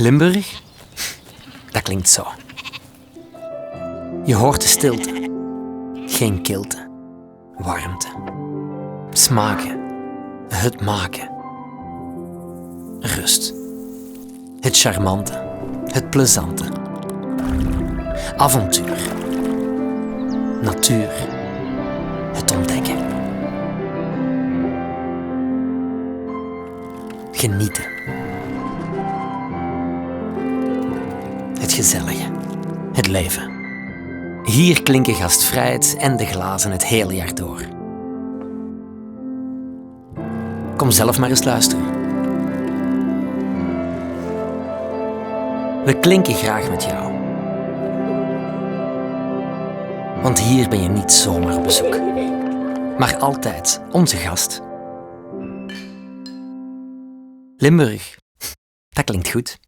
Limburg? Dat klinkt zo. Je hoort de stilte. Geen kilte. Warmte. Smaken. Het maken. Rust. Het charmante. Het plezante. Avontuur. Natuur. Het ontdekken. Genieten. Het gezellige. Het leven. Hier klinken gastvrijheid en de glazen het hele jaar door. Kom zelf maar eens luisteren. We klinken graag met jou. Want hier ben je niet zomaar op bezoek, maar altijd onze gast. Limburg, dat klinkt goed.